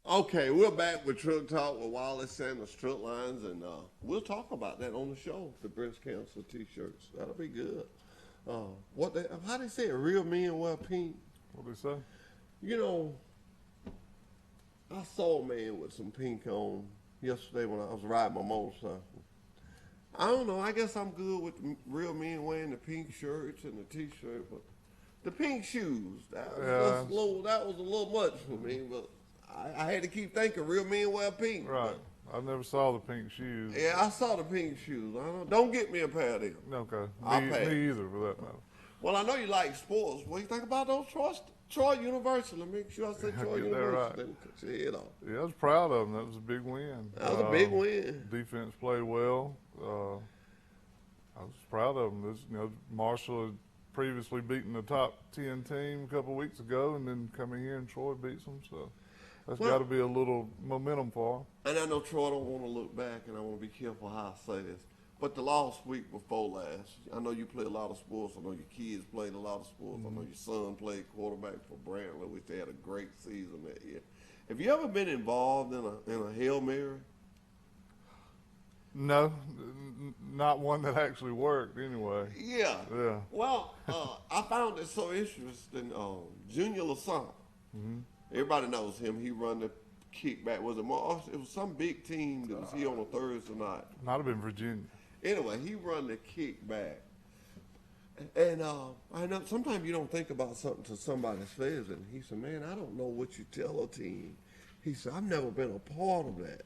Okay, we're back with Truck Talk with Wallace and the Strut Lines, and we'll talk about that on the show. The breast cancer T-shirts, that'll be good. How they say it? Real men wear pink. What they say? You know, I saw a man with some pink on yesterday when I was riding my motorcycle. I don't know. I guess I'm good with the real men wearing the pink shirts and the T-shirt, but the pink shoes that was a little much for me. But I had to keep thinking real men wear pink. Right. I never saw the pink shoes. Yeah, I saw the pink shoes. Don't get me a pair of them. Okay. Me either, for that matter. Well, I know you like sports. What do you think about those Troy University? Let me make sure I say Troy University. Right. Let me cut your head off. Yeah, I was proud of them. That was a big win. That was a big win. Defense played well. I was proud of them. Marshall had previously beaten the top 10 team a couple of weeks ago, and then coming here and Troy beats them. So that's got to be a little momentum for them. And I know Troy don't want to look back, and I want to be careful how I say this. But the last week before last, I know you play a lot of sports. I know your kids played a lot of sports. I know your son played quarterback for Brantley, which they had a great season that year. Have you ever been involved in a Hail Mary? No, not one that actually worked anyway. Yeah. Yeah. Well, I found it so interesting. Junior Lassant, everybody knows him. He run the kickback. Was it Mars? It was some big team that was here on a Thursday night. Might have been Virginia. Anyway, he run the kickback. And I know sometimes you don't think about something till somebody says it. And he said, man, I don't know what you tell a team. He said, I've never been a part of that.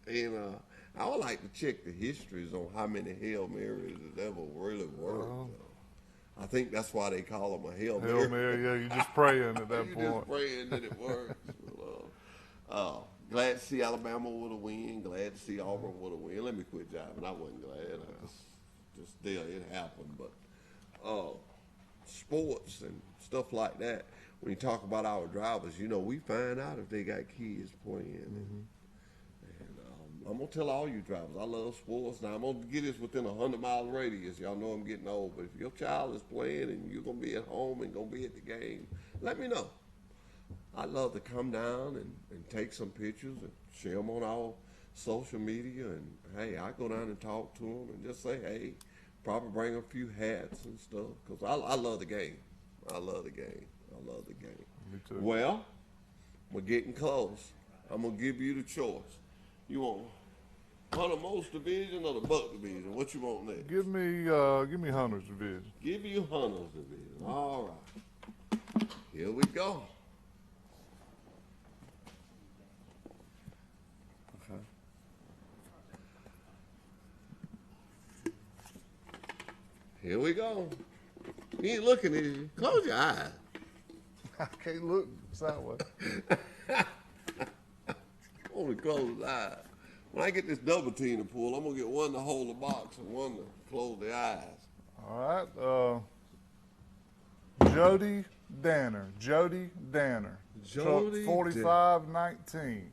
And I would like to check the histories on how many Hail Marys has ever really worked. I think that's why they call them a Hail Mary. Hail Mary, yeah, you're just praying at that point. You're just praying that it works. Glad to see Alabama with a win. Glad to see Auburn with a win. Let me quit jiving. I wasn't glad. Just there, it happened. But sports and stuff like that, when you talk about our drivers, we find out if they got kids playing. And I'm going to tell all you drivers, I love sports. Now, I'm going to get this within a 100-mile radius. Y'all know I'm getting old. But if your child is playing and you're going to be at home and going to be at the game, let me know. I'd love to come down and take some pictures and share them on our social media. And, hey, I go down and talk to them and just say, hey, probably bring a few hats and stuff. Because I love the game. I love the game. Me too. Well, we're getting close. I'm going to give you the choice. You want Hunter Most division or the Buck division? What you want next? Give me Hunter's division. Give you Hunter's division. All right. Here we go. Okay. Here we go. You ain't looking at you. Close your eyes. I can't look sideways. Only close his eyes. When I get this double team to pull, I'm going to get one to hold the box and one to close the eyes. All right. Jody Danner. Jody 4519.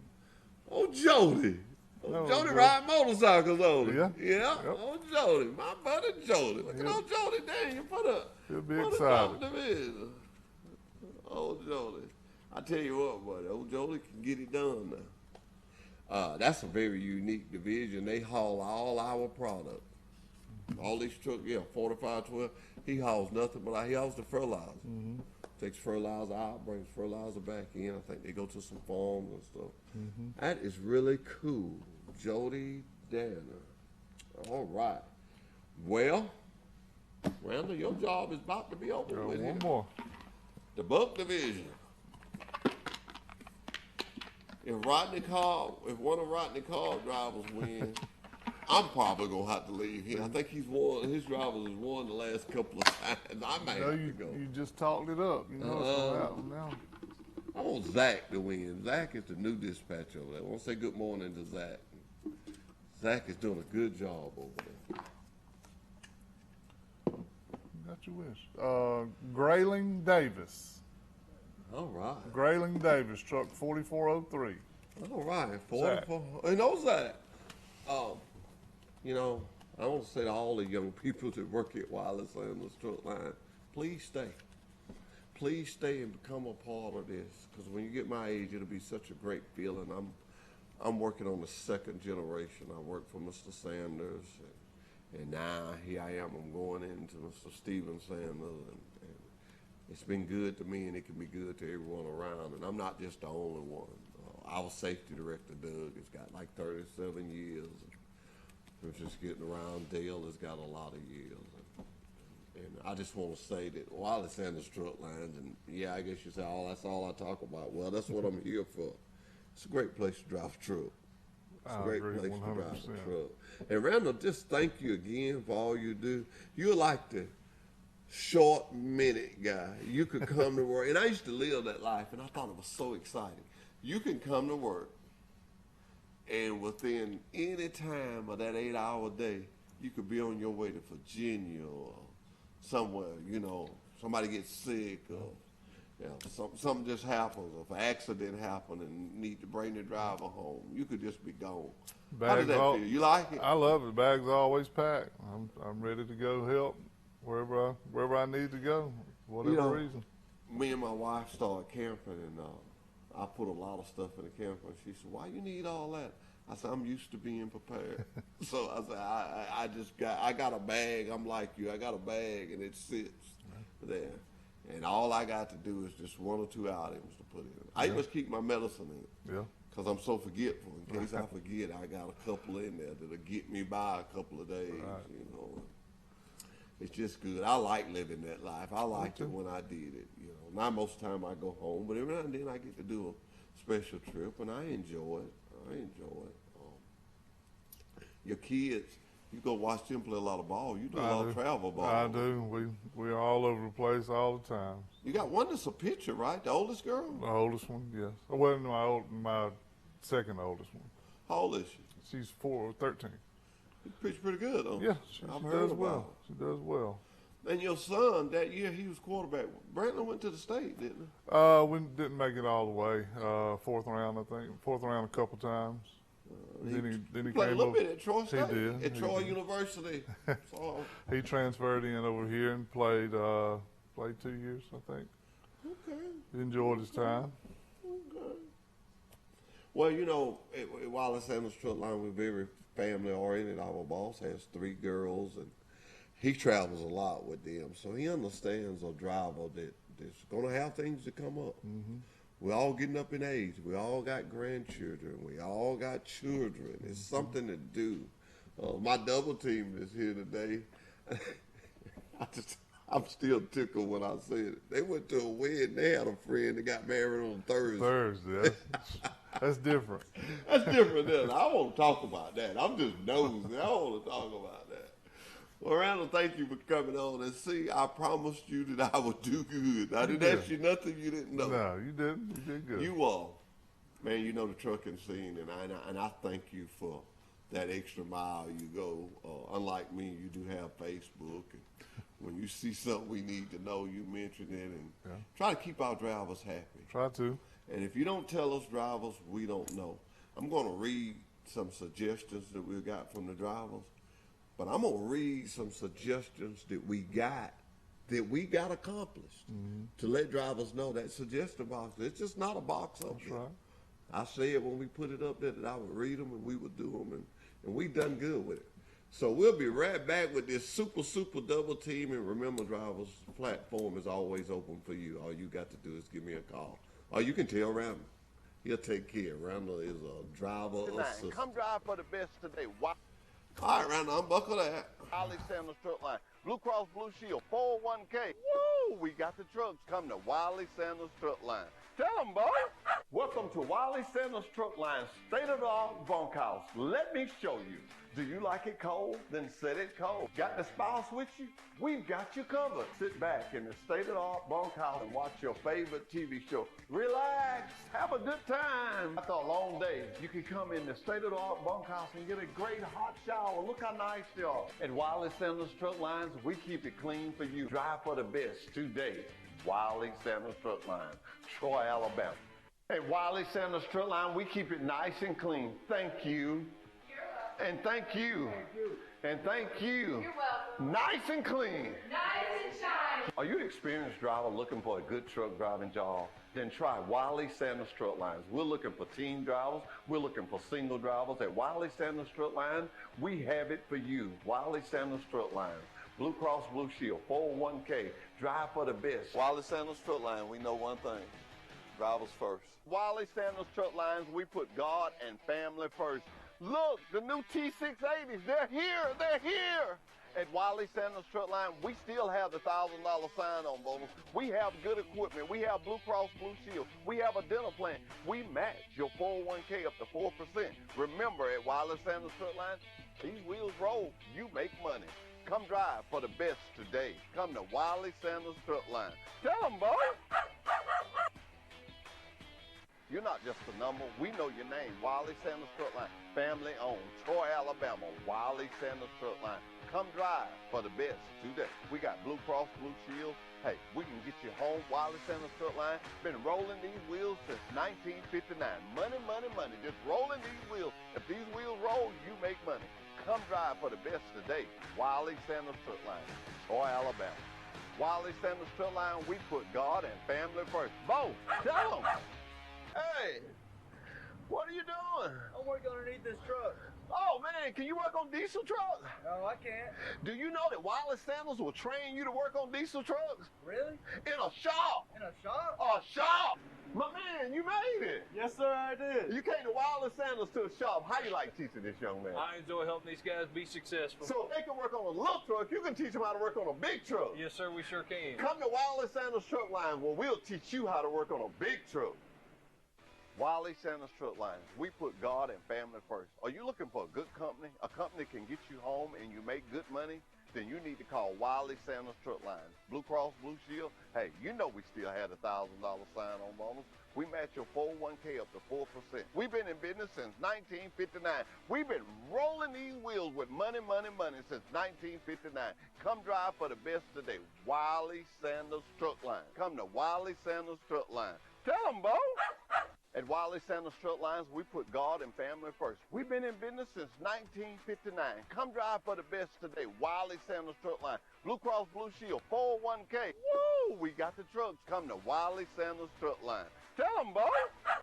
Oh, Jody. No, Jody ride motorcycles on it. Yeah. Yeah. Yep. Oh, Jody. My buddy Jody. Look at old Jody. Dang, you put a He'll be put excited. Division. Oh, Jody. I tell you what, buddy. Old Jody can get it done now. That's a very unique division. They haul all our product. All these trucks, 4512. He hauls nothing but he hauls the fertilizer. Takes fertilizer out, brings fertilizer back in. I think they go to some farms and stuff. That is really cool. Jody Danner. All right. Well, Randall, your job is about to be over with. One more. The Buck division. If one of Rodney Carr's drivers win, I'm probably gonna have to leave here. I think his drivers has won the last couple of times. I may have to go. You just talked it up. You know what's gonna happen now. I want Zach to win. Zach is the new dispatch over there. I want to say good morning to Zach. Zach is doing a good job over there. Got your wish. Grayling Davis. All right. Grayling Davis, truck 4403. All right. 44. And know Zach. I want to say to all the young people that work at Wireless and the Strut Line, please stay. please stay and become a part of this, because when you get my age, it'll be such a great feeling. I'm working on the second generation. I worked for Mr. Sanders, and now here I am. I'm going into Mr. Stephen Sanders, and it's been good to me, and it can be good to everyone around. And I'm not just the only one. Our safety director, Doug, has got like 37 years. We're just getting around. Dale has got a lot of years. And I just want to say that Wally Sanders Truck Lines, and yeah, I guess you say, oh, that's all I talk about. Well, that's what I'm here for. It's a great place to drive a truck. It's a great place 100%. to drive a truck. And Randall, just thank you again for all you do. You're like the short minute guy. You could come to work, and I used to live that life, and I thought it was so exciting. You can come to work, and within any time of that 8-hour day, you could be on your way to Virginia or somewhere, you know, somebody gets sick or something just happens, or if an accident happened and you need to bring the driver home, you could just be gone. How does that feel? You like it? I love it. Bags are always packed. I'm ready to go help wherever I need to go, whatever reason. Me and my wife started camping, and I put a lot of stuff in the camper. She said, "Why you need all that?" I said, "I'm used to being prepared." So I said, I got a bag. I'm like you. I got a bag, and it sits there. And all I got to do is just 1 or 2 items to put in. I just keep my medicine in it. Yeah. Because I'm so forgetful. In case I forget, I got a couple in there that'll get me by a couple of days, you know. It's just good. I like living that life. I liked it when I did it, you know. Not most of the time I go home, but every now and then I get to do a special trip, and I enjoy it. Your kids, you go watch them play a lot of ball. You do a lot of travel ball. I do. We're all over the place all the time. You got one that's a pitcher, right? The oldest girl? The oldest one, yes. Well, my second oldest one. How old is she? She's 13. She pitches pretty good, though. Yeah, she does well. She does well. And your son, that year he was quarterback. Brandon went to the state, didn't he? We didn't make it all the way. Fourth round, I think. Fourth round a couple times. Then he played came a little bit at Troy State. He did. At Troy University. So. He transferred in over here and played 2 years, I think. Okay. He enjoyed his time. Okay. Well, you know, at Wallace Sanders Truck Line, we're very family oriented. Our boss has 3 girls, and he travels a lot with them, so he understands a driver that's going to have things that come up. Mm-hmm. We're all getting up in age. We all got grandchildren. We all got children. It's something to do. My double team is here today. I'm still tickled when I say it. They went to a wedding. They had a friend that got married on Thursday. That's different. That's different than I want to talk about that. I'm just nosy. I want to talk about that. Well, Randall, thank you for coming on. And see, I promised you that I would do good. I didn't ask you nothing you didn't know. No, you didn't. You did good. Man, you know the trucking scene, and I thank you for that extra mile you go. Unlike me, you do have Facebook. And when you see something we need to know, you mention it, and try to keep our drivers happy. Try to. And if you don't tell us drivers, we don't know. I'm going to read some suggestions that we got from the drivers, but I'm going to read some suggestions that we got accomplished to let drivers know that suggestion box, it's just not a box up there. Right. I said when we put it up there that I would read them and we would do them, and we done good with it. So we'll be right back with this super double team. And remember, drivers, the platform is always open for you. All you got to do is give me a call. Or you can tell Randall. He'll take care. Randall is a driver assistant. Come drive for the best today. All right, Randall, unbuckle that. Wally Sanders Truck Line. Blue Cross Blue Shield, 401k. Woo! We got the trucks. Come to Wally Sanders Truck Line. Tell them, boy. Welcome to Wally Sanders Truck Line, state-of-the-art bunkhouse. Let me show you. Do you like it cold? Then set it cold. Got the spouse with you? We've got you covered. Sit back in the state-of-the-art bunkhouse and watch your favorite TV show. Relax. Have a good time. After a long day, you can come in the state-of-the-art bunkhouse and get a great hot shower. Look how nice they are. At Wally Sanders Truck Lines, we keep it clean for you. Drive for the best today. Wally Sanders Truck Line, Troy, Alabama. At Wally Sanders Truck Line, we keep it nice and clean. Thank you. And thank you. And thank you. You're welcome. Nice and clean. Nice and shiny. Are you an experienced driver looking for a good truck driving job? Then try Wiley Sanders Truck Lines. We're looking for team drivers. We're looking for single drivers. At Wiley Sanders Truck Line, we have it for you. Wiley Sanders Truck Line. Blue Cross Blue Shield, 401k, drive for the best. Wiley Sanders Truck Line, we know one thing, drivers first. Wiley Sanders Truck Lines, we put God and family first. Look, the new T680s, they're here. At Wiley Sanders Truck Line, we still have the $1,000 sign-on bonus. We have good equipment. We have Blue Cross Blue Shield. We have a dental plan. We match your 401k up to 4%. Remember, at Wiley Sanders Truck Line, these wheels roll, you make money. Come drive for the best today. Come to Wiley Sanders Truck Line. Tell them, boy. You're not just a number. We know your name. Wiley Sanders Truck Line. Family owned. Troy, Alabama. Wiley Sanders Truck Line. Come drive for the best today. We got Blue Cross Blue Shield. Hey, we can get you home. Wiley Sanders Truck Line. Been rolling these wheels since 1959. Money, money, money. Just rolling these wheels. If these wheels roll, you make money. Come drive for the best today. Wiley Sanders Truck Line. Troy, Alabama. Wiley Sanders Truck Line. We put God and family first. Bo, tell them. Hey, what are you doing? I'm working underneath this truck. Oh, man, can you work on diesel trucks? No, I can't. Do you know that Wiley Sanders will train you to work on diesel trucks? Really? In a shop. In a shop? A shop. My man, you made it. Yes, sir, I did. You came to Wiley Sanders to a shop. How you like teaching this young man? I enjoy helping these guys be successful. So if they can work on a little truck, you can teach them how to work on a big truck. Yes, sir, we sure can. Come to Wiley Sanders Truck Line where we'll teach you how to work on a big truck. Wiley Sanders Truck Lines. We put God and family first. Are you looking for a good company? A company that can get you home and you make good money? Then you need to call Wiley Sanders Truck Lines. Blue Cross Blue Shield. Hey, you know we still had a $1,000 sign-on bonus. We match your 401k up to 4%. We've been in business since 1959. We've been rolling these wheels with money, money, money since 1959. Come drive for the best today. Wiley Sanders Truck Line. Come to Wiley Sanders Truck Line. Tell them, Bo. At Wiley Sanders Truck Lines, we put God and family first. We've been in business since 1959. Come drive for the best today. Wiley Sanders Truck Line. Blue Cross Blue Shield, 401k. Woo! We got the trucks. Come to Wiley Sanders Truck Line. Tell them, boy.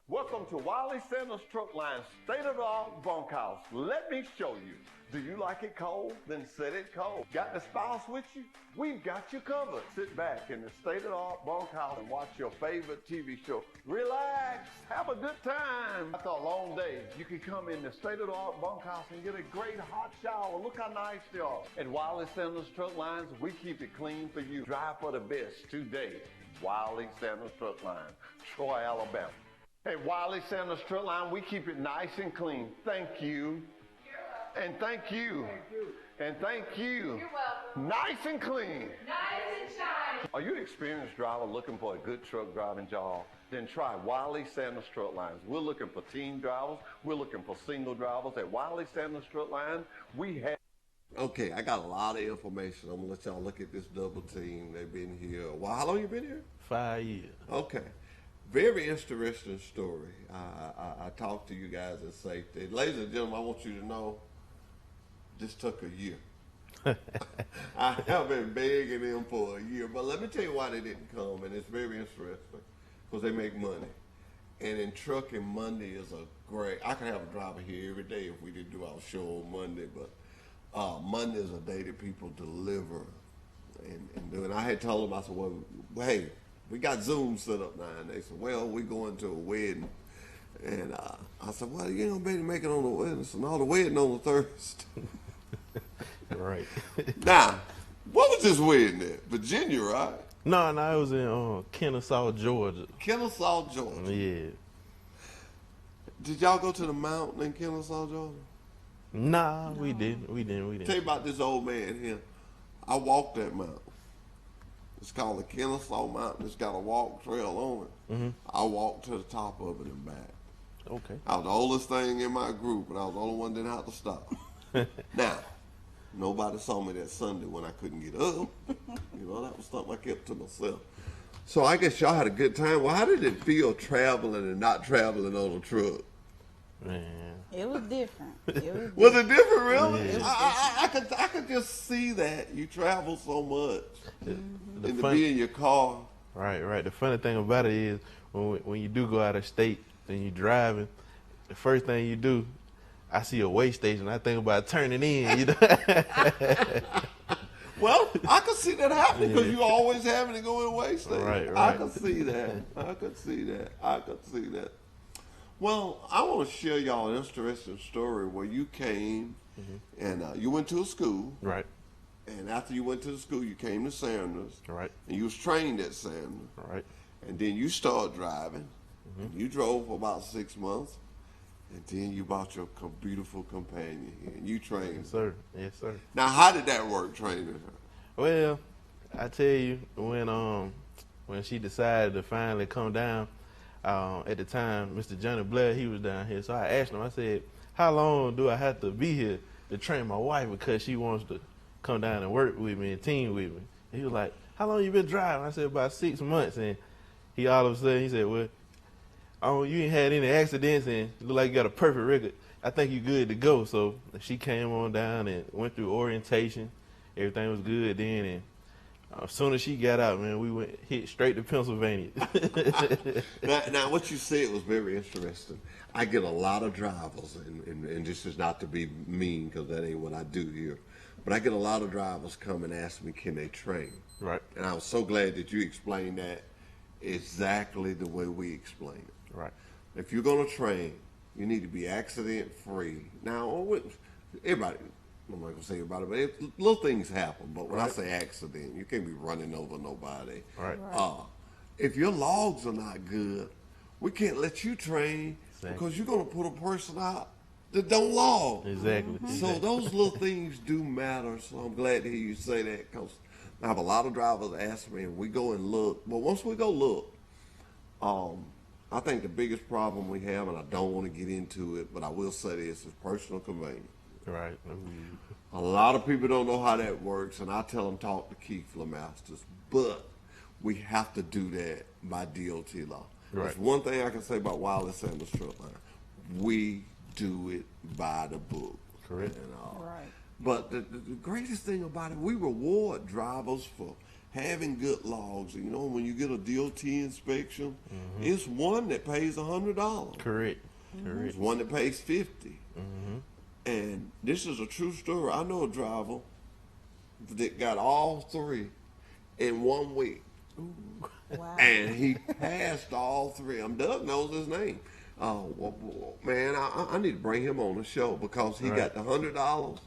Welcome to Wiley Sanders Truck Line, state-of-the-art bunkhouse. Let me show you. Do you like it cold? Then set it cold. Got the spouse with you? We've got you covered. Sit back in the state-of-the-art bunkhouse and watch your favorite TV show. Relax. Have a good time. After a long day, you can come in the state-of-the-art bunkhouse and get a great hot shower. Look how nice they are. At Wiley Sanders Truck Lines, we keep it clean for you. Drive for the best today. Wiley Sanders Truck Line, Troy, Alabama. At Wiley Sanders Truck Line, we keep it nice and clean. Thank you. And thank you. Thank you. And thank you. You're welcome. Nice and clean. Nice and shiny. Are you an experienced driver looking for a good truck driving job? Then try Wiley Sanders Truck Lines. We're looking for team drivers. We're looking for single drivers. At Wiley Sanders Truck Line, we have... Okay, I got a lot of information. I'm gonna let y'all look at this double team. They've been here a while. How long you been here? 5 years. Okay. Very interesting story. I talked to you guys in safety. Ladies and gentlemen, I want you to know this took a year. I have been begging them for a year, but let me tell you why they didn't come, and it's very interesting because they make money. And in trucking, Monday is a great, I could have a driver here every day if we didn't do our show on Monday, but Monday is a day that people deliver and do. And I had told them, I said, well, hey, we got Zoom set up now. And they said, well, we're going to a wedding. And I said, well, you ain't gonna be able to make it on the wedding. So no, the wedding on the Thursday. Right. Now, what was this wedding at? Virginia, right? No, it was in Kennesaw, Georgia. Kennesaw, Georgia. Yeah. Did y'all go to the mountain in Kennesaw, Georgia? Nah, we didn't. Tell you about this old man here. I walked that mountain. It's called the Kennesaw Mountain. It's got a walk trail on it. Mm-hmm. I walked to the top of it and back. Okay. I was the oldest thing in my group, and I was the only one that didn't have to stop. Now, nobody saw me that Sunday when I couldn't get up. You know, that was something I kept to myself. So I guess y'all had a good time. Well, how did it feel traveling and not traveling on a truck? Man. It was different. It Was it different, really? Yeah. I could just see that. You travel so much. The And to fun- be in your car. Right. The funny thing about it is when you do go out of state and you driving, the first thing you do, I see a weigh station. I think about turning in. You know? Well, I could see that happening because you always having to go in waste station. Right. I could see that. I could see that. Well, I want to share y'all an interesting story where you came and you went to a school. Right. And after you went to the school, you came to Sanders. Right. And you was trained at Sanders. Right. And then you started driving. And you drove for about 6 months. And then you bought your beautiful companion here, and you trained Yes, her. sir. Yes, sir. Now, how did that work, training her? Well, I tell you, when she decided to finally come down, at the time, Mr. Johnny Blair, he was down here. So I asked him, I said, how long do I have to be here to train my wife because she wants to come down and work with me and team with me? And he was like, how long you been driving? I said, about 6 months. And he all of a sudden, he said, well, you ain't had any accidents and you look like you got a perfect record. I think you good to go. So she came on down and went through orientation. Everything was good then. And as soon as she got out, man, we hit straight to Pennsylvania. Now, what you said was very interesting. I get a lot of drivers, and this is not to be mean because that ain't what I do here, but I get a lot of drivers come and ask me, can they train? Right. And I was so glad that you explained that exactly the way we explain it. Right. If you're going to train, you need to be accident free. Now, everybody, I'm not going to say everybody, but little things happen. But when I say accident, you can't be running over nobody. Right. If your logs are not good, we can't let you train because you're going to put a person out that don't log. Exactly. So those little things do matter. So I'm glad to hear you say that because I have a lot of drivers ask me, and we go and look. But once we go look, I think the biggest problem we have, and I don't want to get into it, but I will say this, is personal conveyance. Right. A lot of people don't know how that works, and I tell them talk to Keith LeMasters, but we have to do that by DOT law. Right. There's one thing I can say about Wiley Sanders Truck Line. We do it by the book. Correct. Right. But the greatest thing about it, we reward drivers for having good logs. You know, when you get a DOT inspection, it's one that pays $100. Correct. There's one that pays $50. And this is a true story. I know a driver that got all three in 1 week. Wow. And he passed all three. Doug knows his name. Man, I need to bring him on the show because he got the $100.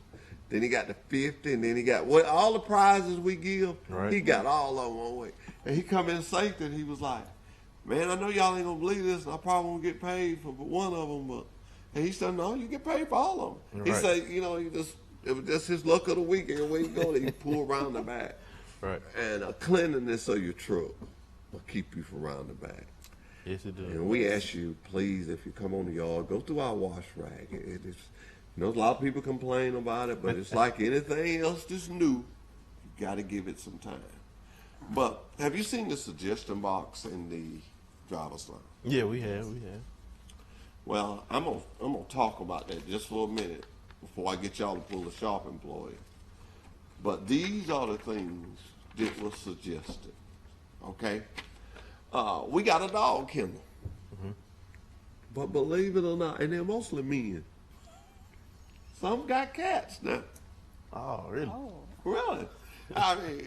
Then he got the 50, and then he got all the prizes we give. Right. He got all of them 1 week. And he come in safety, and he was like, man, I know y'all ain't going to believe this, and I probably won't get paid for one of them. And he said, no, you get paid for all of them. Right. He said, you know, it was just his luck of the week. And when you go, he pull around the back. Right. And cleanliness of your truck will keep you from around the back. Yes, it does. And we ask you, please, if you come on the yard, go through our wash rag. It's, you know, a lot of people complain about it, but it's like anything else that's new. You got to give it some time. But have you seen the suggestion box in the driver's line? Yeah, we have. Well, I'm gonna talk about that just for a minute before I get y'all to pull the shop employee. But these are the things that were suggested. Okay, we got a dog kennel, but believe it or not, and they're mostly men. Some got cats now. Oh, really? Oh. Really? I mean,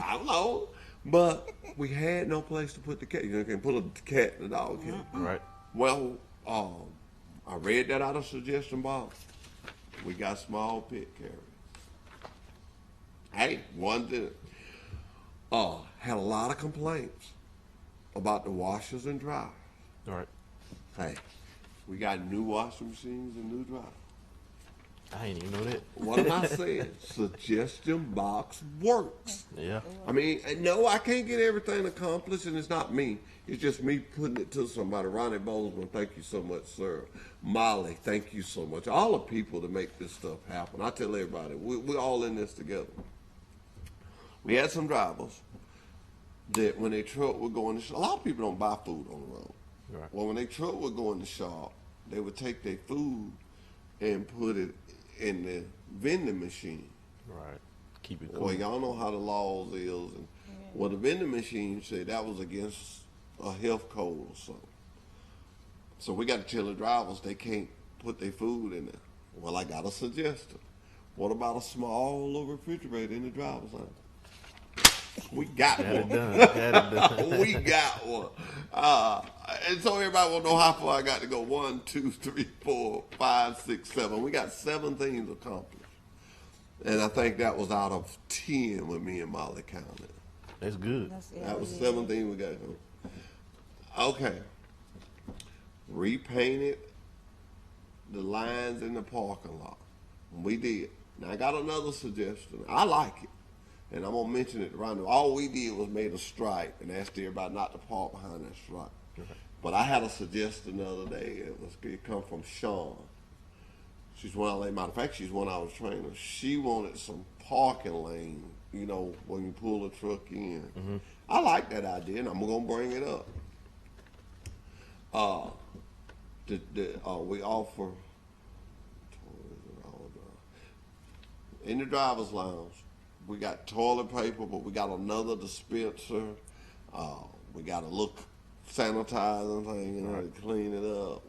I don't know, but we had no place to put the cat. You can put a cat in the dog kennel. Right. Well, I read that out of suggestion box. We got small pet carriers. Hey, one did had a lot of complaints about the washers and dryers. All right. Hey, we got new washing machines and new dryers. I ain't even know that. What am I saying? Suggestion box works. Yeah. I mean, no, I can't get everything accomplished, and it's not me. It's just me putting it to somebody. Ronnie Bozeman, thank you so much, sir. Molly, thank you so much. All the people that make this stuff happen. I tell everybody, we're all in this together. We had some drivers that when their truck would go in the shop, a lot of people don't buy food on the road. Right. Well, when their truck would go in the shop, they would take their food and put it in the vending machine. Right. Keep it Well, cool. y'all know how the laws is, and well, the vending machine said that was against a health code or something. So we got to tell the drivers they can't put their food in there. Well, I got a suggestion. What about a small little refrigerator in the driver's lounge? We got Got it one. done. Got it done. We got one. And so everybody will know how far I got to go. 1, 2, 3, 4, 5, 6, 7. We got 7 things accomplished. And I think that was out of 10 when me and Molly counted. That's good. That was 7 things we got. Okay. Repainted the lines in the parking lot. We did. Now I got another suggestion. I like it. And I'm gonna mention it around. All we did was made a stripe and asked everybody not to park behind that stripe. Okay. But I had a suggestion the other day. It come from Sean. She's one I matter of fact, she's one I was training. She wanted some parking lane, you know, when you pull a truck in. Mm-hmm. I like that idea, and I'm gonna bring it up. We offer in the driver's lounge. We got toilet paper, but we got another dispenser. We got a little sanitizing thing, you know, to clean it up.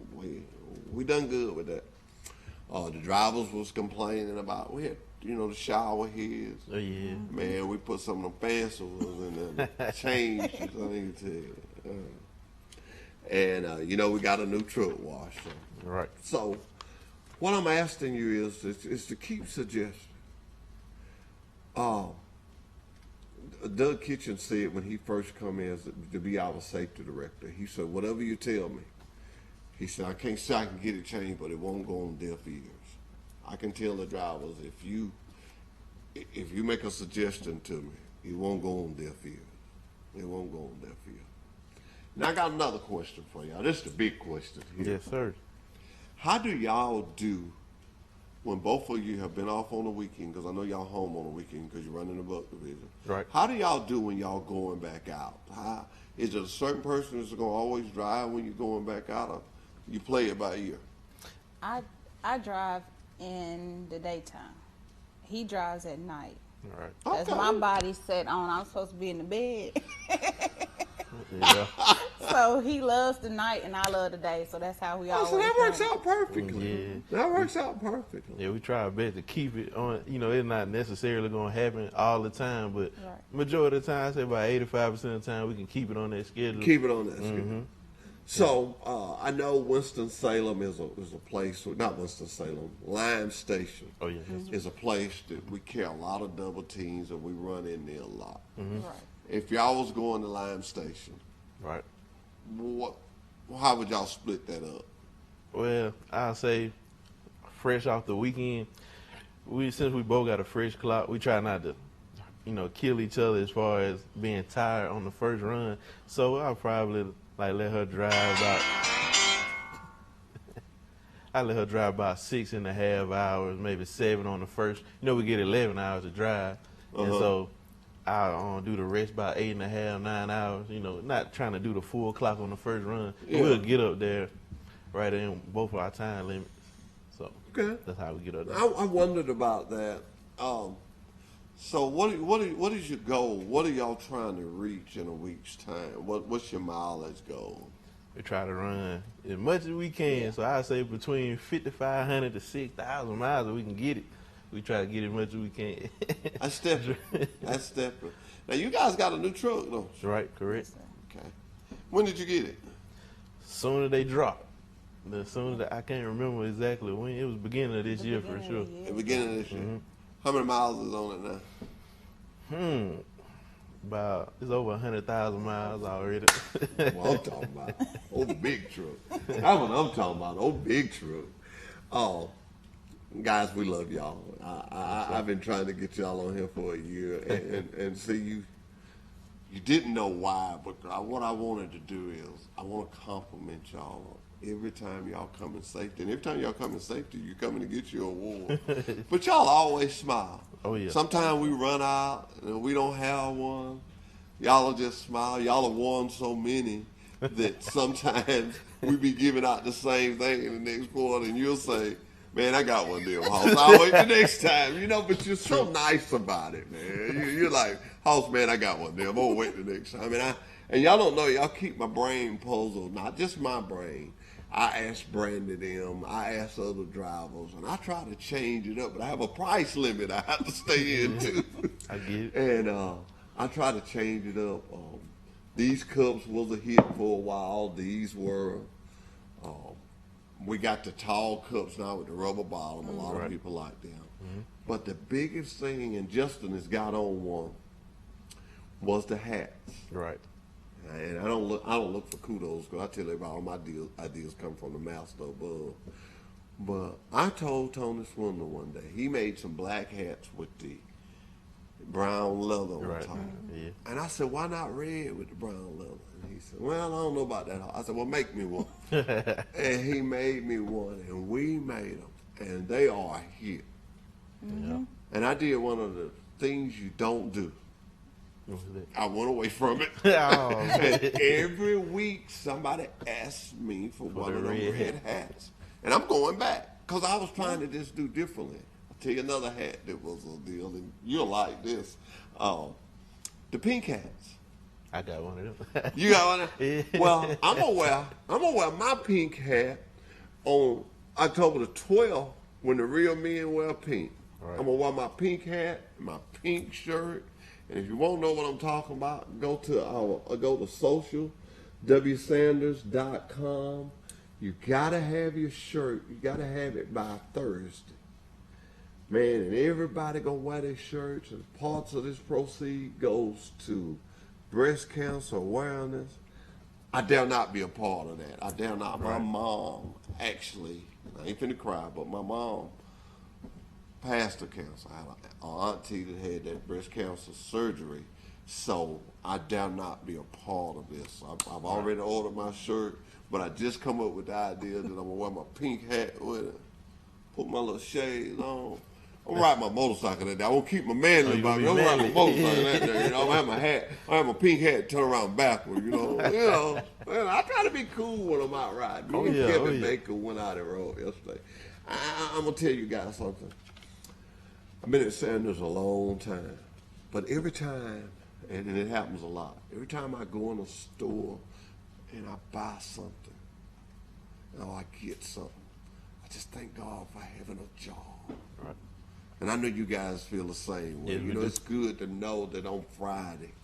We done good with that. The drivers was complaining about we had, you know, the shower heads. Oh yeah. Man, we put some of them fancy ones in there. Changed it, I need to tell you. And you know, we got a new truck wash. Right. So, what I'm asking you is to keep suggesting. Doug Kitchen said when he first come in to be our safety director, he said, whatever you tell me, he said, I can't say I can get it changed, but it won't go on deaf ears. I can tell the drivers, if you make a suggestion to me, it won't go on deaf ears. It won't go on deaf ears. Now I got another question for y'all. This is the big question here. Yes, sir. How do y'all do when both of you have been off on the weekend? Because I know y'all home on the weekend because you're running the Buck division. Right. How do y'all do when y'all going back out? Is it a certain person that's going to always drive when you're going back out, or you play it by ear? I drive in the daytime. He drives at night. All right. That's Okay. my body set on. I'm supposed to be in the bed. Yeah. So he loves the night and I love the day. So that's how we always So that works done it. out perfectly. Yeah. That works out perfectly. Yeah, we try our best to keep it on. You know, it's not necessarily going to happen all the time, but Right. majority of the time, I say about 85% of the time, we can keep it on that schedule. Keep it on that schedule. So I know Winston-Salem is a place, not Winston-Salem, Lime Station Oh yeah. is a place that we carry a lot of double teams and we run in there a lot. Right. If y'all was going to Lime Station, Right. how would y'all split that up? Well, I'll say fresh off the weekend, since we both got a fresh clock, we try not to, you know, kill each other as far as being tired on the first run. So I'll probably let her drive about I let her drive about 6.5 hours, maybe 7 on the first. You know, we get 11 hours to drive. And so I'll do the rest about 8.5, 9 hours, you know, not trying to do the full clock on the first run. Yeah. We'll get up there right in both of our time limits. So Okay. that's how we get up there. I wondered about that. So what is your goal? What are y'all trying to reach in a week's time? What's your mileage goal? We try to run as much as we can. So I say between 5,500 to 6,000 miles, if we can get it. We try to get as much as we can. That's stepping. That's stepping. Now you guys got a new truck, though. Right, correct. Okay. When did you get it? Soon as they drop. As soon as I can't remember exactly when. It was beginning of this year for Beginning sure. of the year. The beginning of this year. How many miles is on it now? It's over 100,000 miles already. Well, I'm talking about old big truck. That's what I'm talking about, old big truck. Oh, guys, we love y'all. I've been trying to get y'all on here for a year, and see you didn't know why, but what I wanted to do is I want to compliment y'all every time y'all come in safety, and every time y'all come in safety, you're coming to get your award. But y'all always smile. Oh, yeah. Sometimes we run out and we don't have one. Y'all will just smile. Y'all have won so many. that sometimes we be giving out the same thing in the next quarter, and you'll say, "Man, I got one of them, Hoss. I'll wait the next time," But you're so nice about it, man. You're like, "Hoss, man, I got one of them. I'm gonna wait the next time." And y'all don't know, y'all keep my brain puzzled, not just my brain. I ask Brandon them, I ask other drivers, and I try to change it up, but I have a price limit I have to stay in too. I get it. And I try to change it up. These cups was a hit for a while. These were, we got the tall cups now with the rubber bottom. A lot of people like them. But the biggest thing, and Justin has got on one, was the hats. Right. And I don't look for kudos, because I tell everybody all my ideas come from the master above. But I told Tony Swindler one day, he made some black hats with the brown leather on top. Yeah. And I said, "Why not red with the brown leather?" And he said, "Well, I don't know about that." I said, "Well, make me one." And he made me one, and we made them, and they are a hit. And I did one of the things you don't do. I went away from it. And every week somebody asked me for one of them red hats. And I'm going back, because I was trying to just do differently. I'll tell you another hat that was a deal, and you'll like this. The pink hats. I got one of them. You got one of them? Yeah. Well, I'm gonna wear my pink hat on October the 12th when the real men wear pink. Right. I'm gonna wear my pink hat, my pink shirt. And if you won't know what I'm talking about, go to social, wsanders.com. You gotta have your shirt. You gotta have it by Thursday. Man, and everybody gonna wear their shirts, and parts of this proceed goes to breast cancer awareness. I dare not be a part of that. I dare not. My mom, actually, I ain't finna cry, but my mom passed of cancer. I had an auntie that had that breast cancer surgery, so I dare not be a part of this. I've already ordered my shirt, but I just come up with the idea that I'm gonna wear my pink hat with it, put my little shades on. I'm gonna ride my motorcycle that day. I won't keep my manly about me. I'm gonna ride my motorcycle that day. I'm gonna have my hat. I have my pink hat, turn around backward. Man, I try to be cool when I'm out riding. Me and Kevin Baker went out and rode yesterday. I'm gonna tell you guys something. I've been at Sanders a long time, but every time, and it happens a lot, every time I go in a store and I buy something, or I get something, I just thank God for having a job. Right. And I know you guys feel the same way. Yeah, It's good to know that on Friday,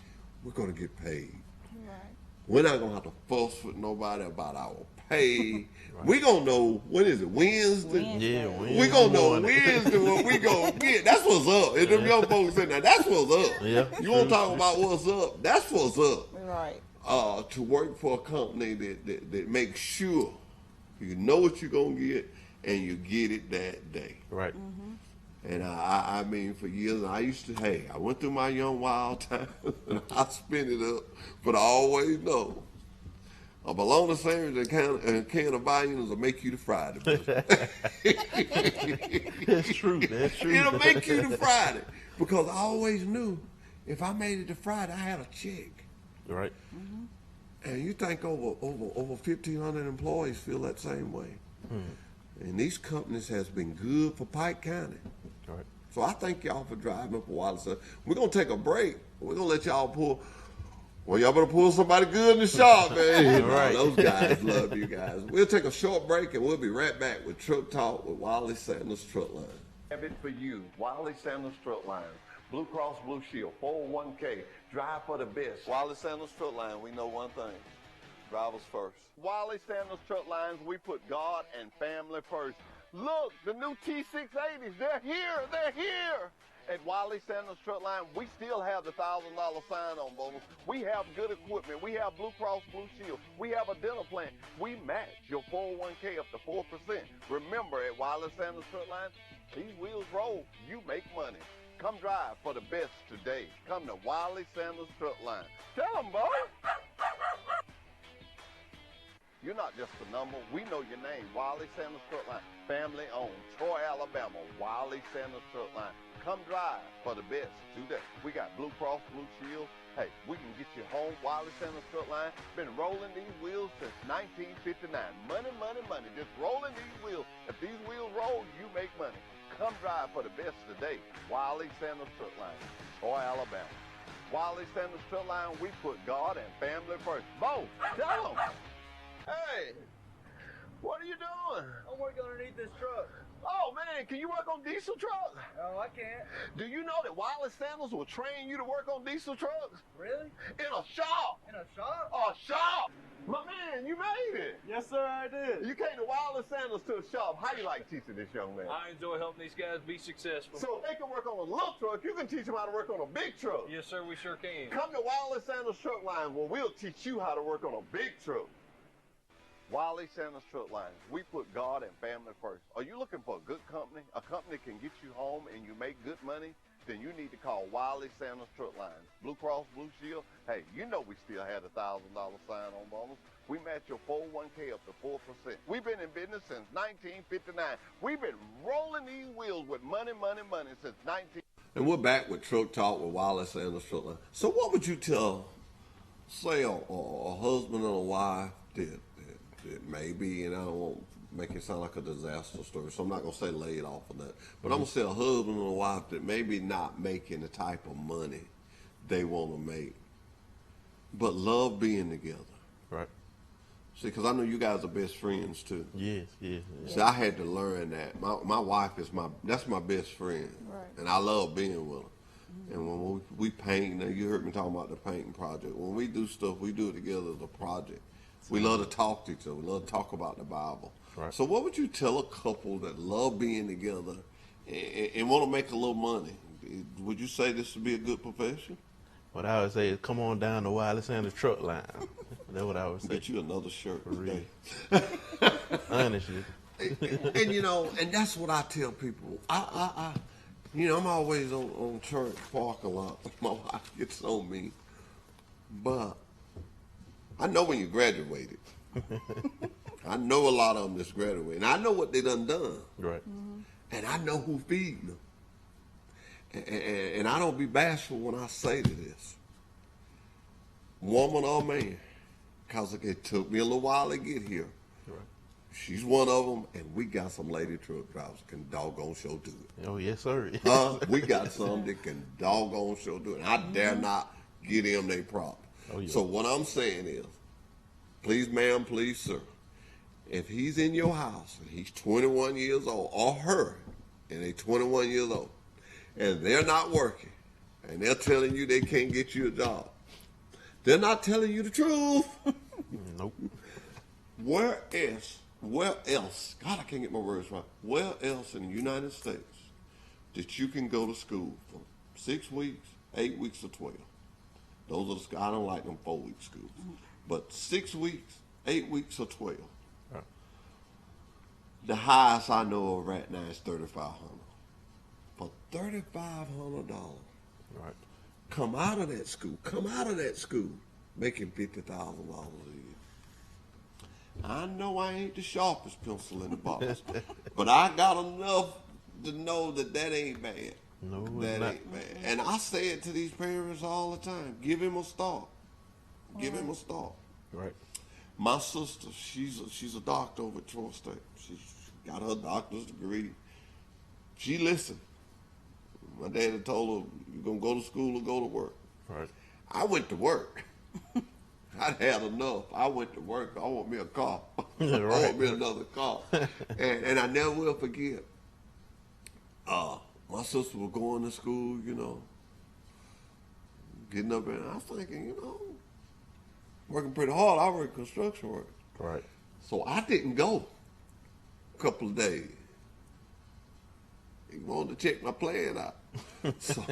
we're going to get paid. Right. We're not going to have to fuss with nobody about our pay. We're going to know, when is it, Wednesday? Yeah, We're going to know Wednesday what we going to get. That's what's up. And them young folks saying, "Now that's what's up." Yeah, You want to talk about what's up? That's what's up. Right. To work for a company that makes sure you know what you're going to get and you get it that day. Right. And I mean, for years, I went through my young wild time, and I spent it up, but I always know a bologna sandwich and a can of onions will make you the Friday. That's true. That's true. It'll make you the Friday, because I always knew if I made it to Friday, I had a check. Right. And you think over 1,500 employees feel that same way. And these companies has been good for Pike County. Right. So I thank y'all for driving up a while. So we're going to take a break. We're going to let y'all pull. Well, y'all better pull somebody good in the shop, man. Right. Those guys love you guys. We'll take a short break, and we'll be right back with Truck Talk with Wally Sanders Truck Line. Have it for you, Wally Sanders Truck Line. Blue Cross Blue Shield, 401k, drive for the best. Wally Sanders Truck Line, we know one thing. Drivers first. Wally Sanders Truck Lines, we put God and family first. Look, the new T680s, they're here. At Wally Sanders Truck Line, we still have the $1,000 sign-on bonus. We have good equipment. We have Blue Cross Blue Shield. We have a dental plan. We match your 401k up to 4%. Remember, at Wally Sanders Truck Line, these wheels roll, you make money. Come drive for the best today. Come to Wally Sanders Truck Line. Tell them, boy. You're not just a number. We know your name. Wally Sanders Truck Line. Family owned. Troy, Alabama. Wally Sanders Truck Line. Come drive for the best today. We got Blue Cross Blue Shield Hey, we can get you home. Wiley Sanders Truck Line been rolling these wheels since 1959. Money, money, money. Just rolling these wheels. If these wheels roll, you make money. Come drive for the best today. Wiley Sanders Truck Line, Troy, Alabama. Wiley Sanders Truck Line, we put God and family first. Bo, tell them. Hey, what are you doing? I'm working underneath this truck. Oh, man, can you work on diesel trucks? Oh, I can't. Do you know that Wiley Sanders will train you to work on diesel trucks? Really? In a shop. In a shop? A shop. My man, you made it. Yes, sir, I did. You came to Wiley Sanders to a shop. How you like teaching this young man? I enjoy helping these guys be successful. So if they can work on a little truck, you can teach them how to work on a big truck. Yes, sir, we sure can. Come to Wiley Sanders Truck Line where we'll teach you how to work on a big truck. Wiley Sanders Truck Line, we put God and family first. Are you looking for a good company, a company that can get you home and you make good money? Then you need to call Wiley Sanders Truck Line. Blue Cross Blue Shield, hey, you know we still had a $1,000 sign-on bonus. We match your 401k up to 4%. We've been in business since 1959. We've been rolling these wheels with money, money, money since 19. And we're back with Truck Talk with Wiley Sanders Truck Line. So what would you tell, say, a husband and a wife that maybe, and I don't want to make it sound like a disaster story, so I'm not going to say laid off of that, but I'm going to say a husband and a wife that maybe not making the type of money they want to make, but love being together. Right. See, because I know you guys are best friends too. Yes. See, I had to learn that. My wife is that's my best friend, Right. and I love being with her. And when we paint, now you heard me talking about the painting project. When we do stuff, we do it together as a project. We love to talk to each other. We love to talk about the Bible. Right. So what would you tell a couple that love being together and want to make a little money? Would you say this would be a good profession? What I would say is come on down to Wiley Sanders Truck Line. That's what I would say. Get you another shirt today. Honestly. And you know, and that's what I tell people. I'm always on church parking lot. My wife gets on me, but I know when you graduated. I know a lot of them that's graduated, and I know what they done. Right. And I know who feeding them. And I don't be bashful when I say to this, woman or man, because it took me a little while to get here. Right. She's one of them, and we got some lady truck drivers that can doggone show do it. Oh, yes, sir. We got some that can doggone show do it. And I dare not get them their prop. Oh, yeah. So what I'm saying is, please, ma'am, please, sir, if he's in your house and he's 21 years old, or her, and they're 21 years old, and they're not working, and they're telling you they can't get you a job, they're not telling you the truth. Nope. Where else, God, I can't get my words right, where else in the United States that you can go to school for 6 weeks, 8 weeks, or 12? Those are the schools. I don't like them 4-week schools. But 6 weeks, 8 weeks, or 12. Right. The highest I know of right now is $3,500. For $3,500, Right. come out of that school, making $50,000 a year. I know I ain't the sharpest pencil in the box, but I got enough to know that ain't bad. No, it's That not. ain't bad. And I say it to these parents all the time. Give him a start. Give him a start. Right. My sister, she's a doctor over at Troy State. She got her doctor's degree. She listened. My daddy told her, you're going to go to school or go to work. Right. I went to work. I'd had enough. I went to work. I want me a car. I want me another car. and I never will forget. My sister was going to school, getting up, and I was thinking, working pretty hard. I work construction work. Right. So I didn't go a couple of days. He wanted to check my plan out. So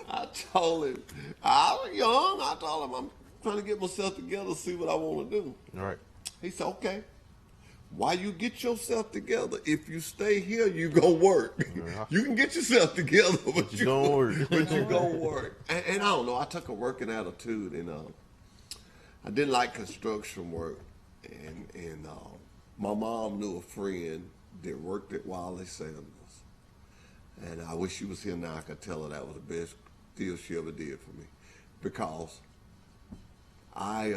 I told him, I was young. I told him, I'm trying to get myself together, see what I want to do. Right. He said, okay. While you get yourself together, if you stay here, you go work. Yeah. You can get yourself together, but you gonna work. But you gonna work. And I don't know, I took a working attitude, and I didn't like construction work. And my mom knew a friend that worked at Wiley Sanders. And I wish she was here now. I could tell her that was the best deal she ever did for me. because I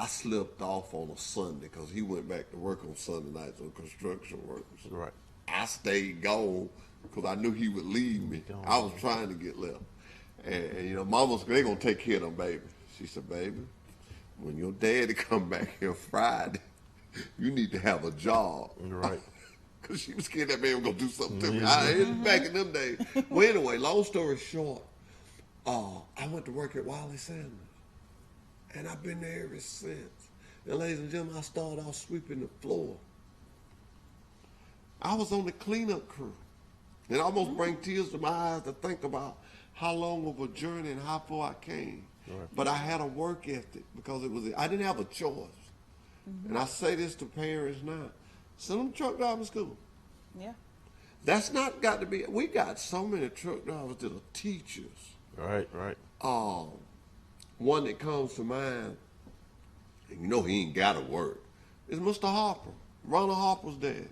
slipped off on a Sunday because he went back to work on Sunday nights on construction work. Right. I stayed gone because I knew he would leave me. I was trying to get left. And you know, Mama's, they going to take care of them, baby. She said, baby, when your daddy come back here Friday, you need to have a job. Right. Because she was scared that man was going to do something to me. It's back in them days. Well, anyway, long story short, I went to work at Wiley Sanders. And I've been there ever since. And ladies and gentlemen, I started off sweeping the floor. I was on the cleanup crew. It almost brings tears to my eyes to think about how long of a journey and how far I came. Right. But I had a work ethic because I didn't have a choice. And I say this to parents now. Send them to truck driving school. Yeah. That's not got to be, we got so many truck drivers that are teachers. Right. One that comes to mind, and you know he ain't got to work, is Mr. Harper, Ronald Harper's dad.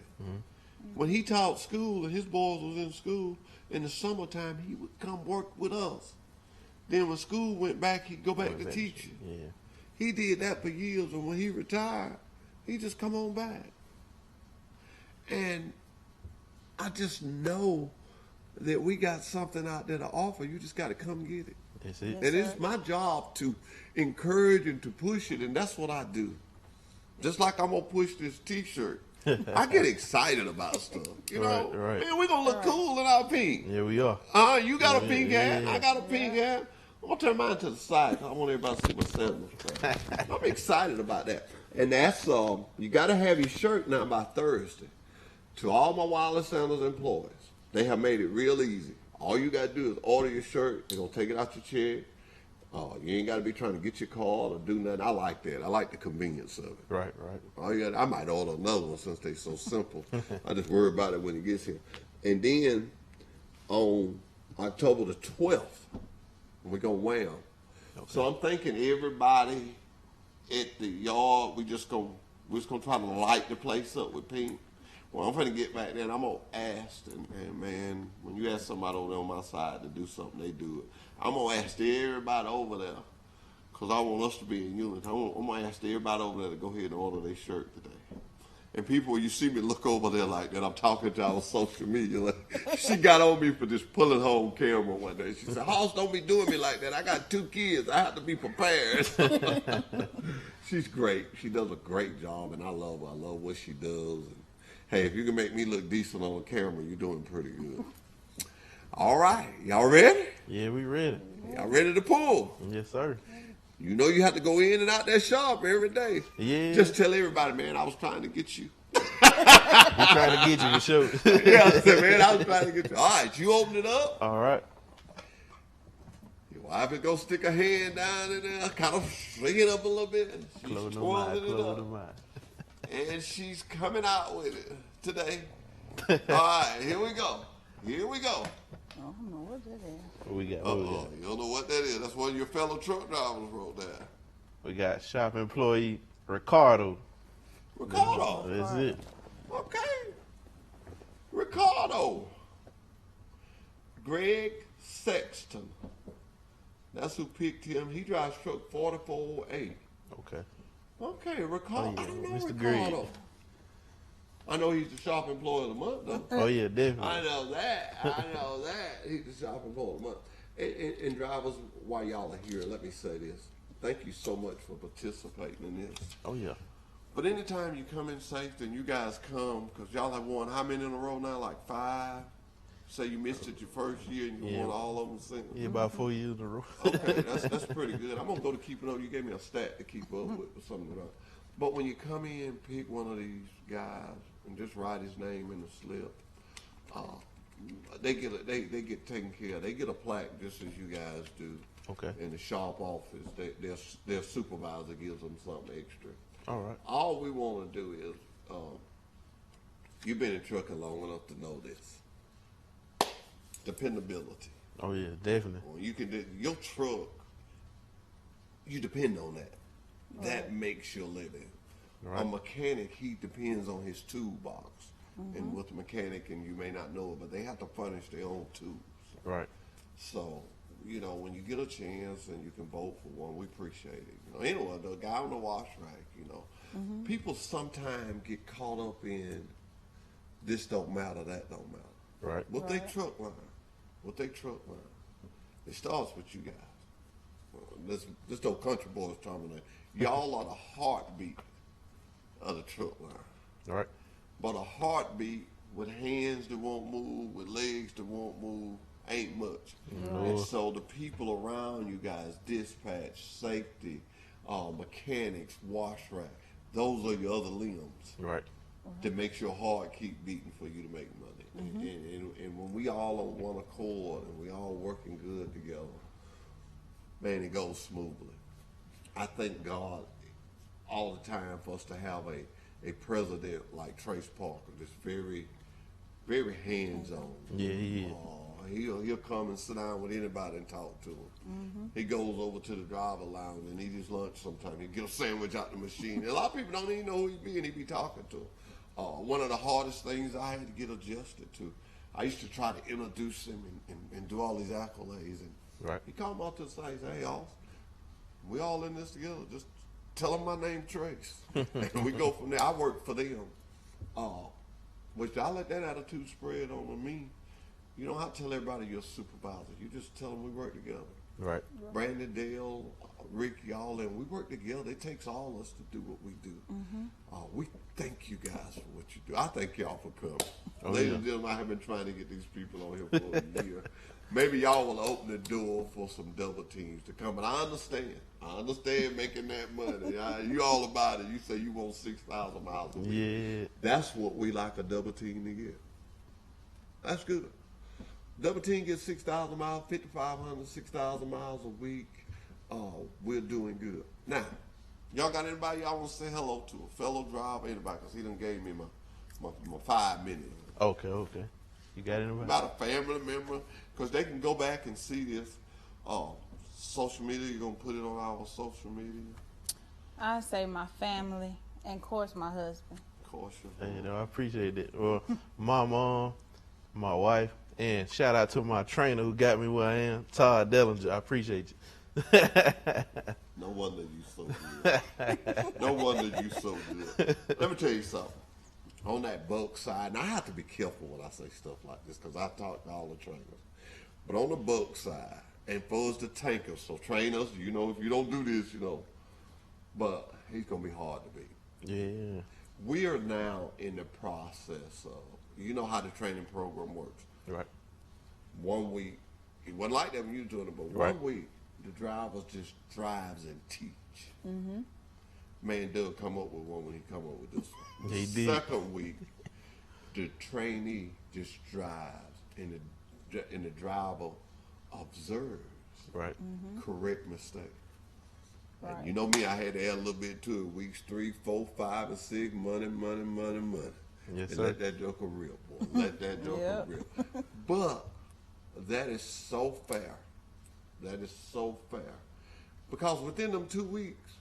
When he taught school and his boys was in school, in the summertime, he would come work with us. Then when school went back, he'd go back to teaching. Yeah. He did that for years, and when he retired, he just come on back. And I just know that we got something out there to offer. You just got to come get it. That's it. And it's my job to encourage and to push it, and that's what I do. Just like I'm going to push this T-shirt. I get excited about stuff, you know. Right. Man, we're going to look cool in our pink. Yeah, we are. You got a pink hat. I got a pink hat. I'm going to turn mine to the side because I want everybody to see my sandals. I'm excited about that. And that's, you got to have your shirt now by Thursday. To all my Wireless Sandals employees, they have made it real easy. All you got to do is order your shirt. They're going to take it out your check. You ain't got to be trying to get your card or do nothing. I like that. I like the convenience of it. Right. I might order another one since they're so simple. I just worry about it when it gets here. And then on October the 12th, we're going to wear them. Okay. So I'm thinking everybody at the yard, we're just going to try to light the place up with pink. Well, I'm going to get back there and I'm going to ask, and man, when you ask somebody over there on my side to do something, they do it. I'm going to ask everybody over there, because I want us to be in unity. I'm going to ask everybody over there to go ahead and order their shirt today. And people, when you see me look over there like that, I'm talking to our social media. Like, she got on me for just pulling home camera one day. She said, Hoss, don't be doing me like that. I got 2 kids. I have to be prepared. She's great. She does a great job, and I love her. I love what she does. And, hey, if you can make me look decent on camera, you're doing pretty good. All right. Y'all ready? Yeah, we ready. Y'all ready to pull? Yes, sir. You know you have to go in and out that shop every day. Yeah. Just tell everybody, man, I was trying to get you. We trying to get you for sure. Yeah, I said, man, I was trying to get you. All right, you open it up. All right. Your wife is going to stick her hand down in there, kind of swing it up a little bit. She's twirling it up. And she's coming out with it today. All right, here we go. I don't know what that is. What we got? You don't know what that is. That's one of your fellow truck drivers wrote that. We got shop employee Ricardo. Ricardo. That's it. Okay. Ricardo. Greg Sexton. That's who picked him. He drives truck 4408. Okay, Ricardo. I don't know Mr. Ricardo. Greg. I know he's the shop employee of the month, though. Oh, yeah, definitely. I know that. He's the shop employee of the month. And drivers, while y'all are here, let me say this. Thank you so much for participating in this. Oh, yeah. But anytime you come in safety and you guys come, because y'all have won how many in a row now? Like 5? Say you missed it your first year and you won all of them single. Yeah, about 4 years in a row. Okay, that's pretty good. I'm going to go to keeping up. You gave me a stat to keep up with or something like that. But when you come in, pick one of these guys and just write his name in the slip. They get taken care of. They get a plaque just as you guys do. Okay. In the shop office, their supervisor gives them something extra. All right. All we want to do is, you've been in trucking long enough to know this. Dependability. Oh, yeah, definitely. Well, your truck, you depend on that. Right. That makes your living. Right. A mechanic, he depends on his toolbox. And with the mechanic, and you may not know it, but they have to furnish their own tools. Right. So you know, when you get a chance and you can vote for one, we appreciate it. You know, anyway, the guy on the wash rack, you know, people sometimes get caught up in this don't matter, that don't matter. Right. What they truck line, it starts with you guys. This old country boys terminal. Y'all are the heartbeat of the truck line. Right. But a heartbeat with hands that won't move, with legs that won't move, ain't much. And so the people around you guys, dispatch, safety, mechanics, wash rack, those are your other limbs. Right. That makes your heart keep beating for you to make money. And when we all on one accord and we all working good together, man, it goes smoothly. I thank God all the time for us to have a president like Trace Parker that's very, very hands-on. Yeah, he is. He'll come and sit down with anybody and talk to him. He goes over to the driver lounge and eat his lunch sometimes. He get a sandwich out the machine. And a lot of people don't even know who he be, and he be talking to him. One of the hardest things I had to get adjusted to, I used to try to introduce him and do all these accolades. And Right. he called me out to the side and said, hey, Austin, we all in this together. Just tell them my name Trace. And we go from there. I work for them. Which I let that attitude spread on me. You don't have to tell everybody you're a supervisor. You just tell them we work together. Right. Brandon, Dale, Rick, y'all, and we work together. It takes all of us to do what we do. We thank you guys for what you do. I thank y'all for coming. Ladies and gentlemen, I have been trying to get these people on here for a year. Maybe y'all will open the door for some double teams to come. And I understand. Making that money. You all about it. You say you want 6,000 miles a week. Yeah. That's what we like a double team to get. That's good. Double team gets 6,000 miles, 5,500, 6,000 miles a week. We're doing good. Now, y'all got anybody y'all want to say hello to? A fellow driver, anybody? Because he done gave me my 5 minutes. Okay. You got anybody? About a family member, because they can go back and see this. Social media, you're going to put it on our social media? I say my family and, of course, my husband. Of course. You know, I appreciate it. Well, my mom, my wife, and shout out to my trainer who got me where I am, Todd Dellinger. I appreciate you. No wonder you so good. No wonder you so good. Let me tell you something. On that bulk side, and I have to be careful when I say stuff like this because I talk to all the trainers. But on the bulk side, and for us the tankers, so trainers, you know, if you don't do this, you know, but he's going to be hard to beat. Yeah. We are now in the process of, you know how the training program works. Right. 1 week, it wasn't like that when you were doing it, but Right. 1 week, the drivers just drives and teach. Man, Doug come up with one when he come up with this one. He The did. second week, the trainee just drives, and the driver observes. Right. Correct mistake. Right. And you know me, I had to add a little bit to it. Weeks 3, 4, 5, and 6, money. Yes, And sir. let that joker rip, boy. Let that joker Yep. rip. But that is so fair. That is so fair. Because within them 2 weeks,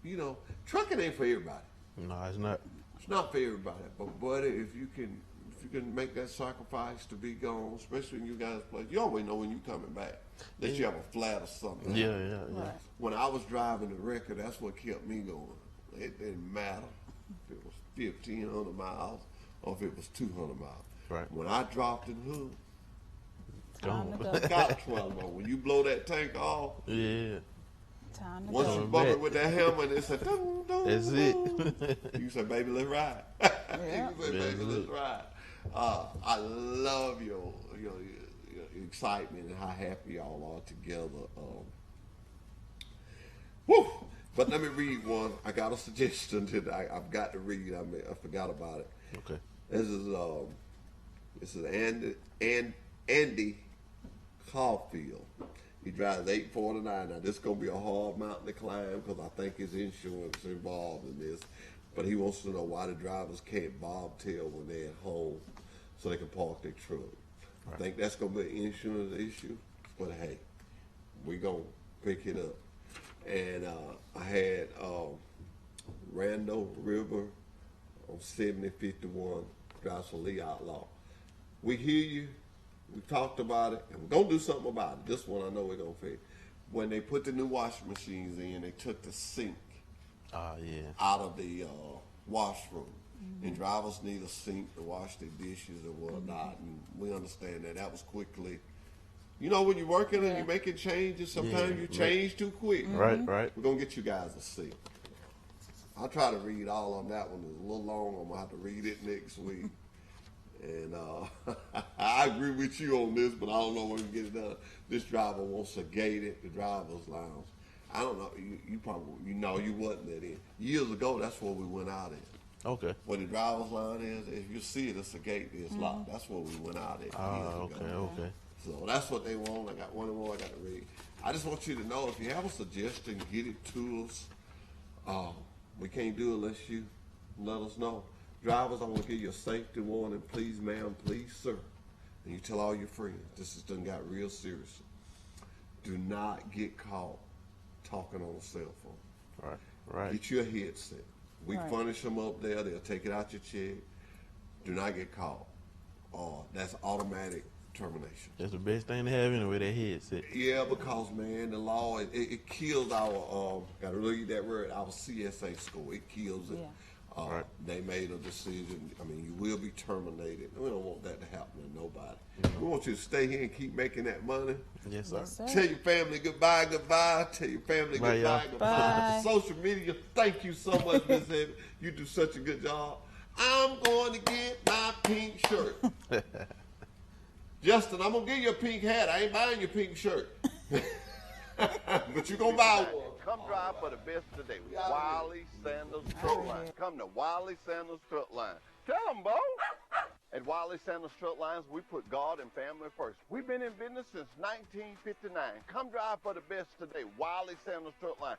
you know, trucking ain't for everybody. No, it's not. It's not for everybody. But buddy, if you can make that sacrifice to be gone, especially when you guys play, you always know when you're coming back. That you have a flat or something. Yeah. Right. When I was driving the record, that's what kept me going. It didn't matter if it was 1,500 miles or if it was 200 miles. Right. When I dropped in hood, Time to go. got 12 on. When you blow that tank off, Yeah. Time to once go. you bump it with that hammer and it's a dum, dum, That's it. dum, you say, baby, let's ride. Yeah. You say, baby, let's ride. I love your excitement and how happy y'all are together. Woo! But let me read one. I got a suggestion that I've got to read. I forgot about it. Okay. This is Andy Caulfield. He drives 849. Now this is gonna be a hard mountain to climb because I think his insurance is involved in this. But he wants to know why the drivers can't bobtail when they're at home so they can park their truck. I think that's gonna be an insurance issue. But hey, we gonna pick it up. And I had Randall River on 7051, drives for Lee Outlaw. We hear you. We talked about it, and we're gonna do something about it. This one I know we're gonna fix. When they put the new washing machines in, they took the sink out of the washroom. And drivers need a sink to wash their dishes and whatnot, and we understand that. That was quickly. You know, when you're working and you're making changes, sometimes you change too quick. Right. We're gonna get you guys a sink. I'll try to read all on that one. It's a little long. I'm gonna have to read it next week. And I agree with you on this, but I don't know when we get it done. This driver wants a gated the driver's lounge. I don't know. You probably you wasn't that in years ago. That's where we went out in. Okay. Where the driver's line is, if you see it, it's a gate. It's locked. That's where we went out at years ago. Okay. So that's what they want. I got one more I got to read. I just want you to know, if you have a suggestion, get it to us. We can't do it unless you let us know. Drivers, I want to give you a safety warning. Please, ma'am, please, sir. And you tell all your friends, this has done got real serious. Do not get caught talking on a cell phone. Right. Get you a headset. We furnish them up there. They'll take it out your check. Do not get caught. That's automatic termination. That's the best thing to have anyway, that headset. Yeah, because, man, the law, it kills our, got to read that word, our CSA score. It kills it. Yeah. They made a decision. I mean, you will be terminated. We don't want that to happen to nobody. We want you to stay here and keep making that money. Yes, sir. Yes, sir. Tell your family goodbye. Tell your family Bye, y'all. goodbye. Bye. Social media, thank you so much, Miss Evans. You do such a good job. I'm going to get my pink shirt. Justin, I'm going to give you a pink hat. I ain't buying your pink shirt. But you're going to buy one. Come drive for the best today with Wiley Sanders Truck Line. Come to Wiley Sanders Truck Line. Tell them, Bo. At Wiley Sanders Truck Lines, we put God and family first. We've been in business since 1959. Come drive for the best today. Wiley Sanders Truck Line.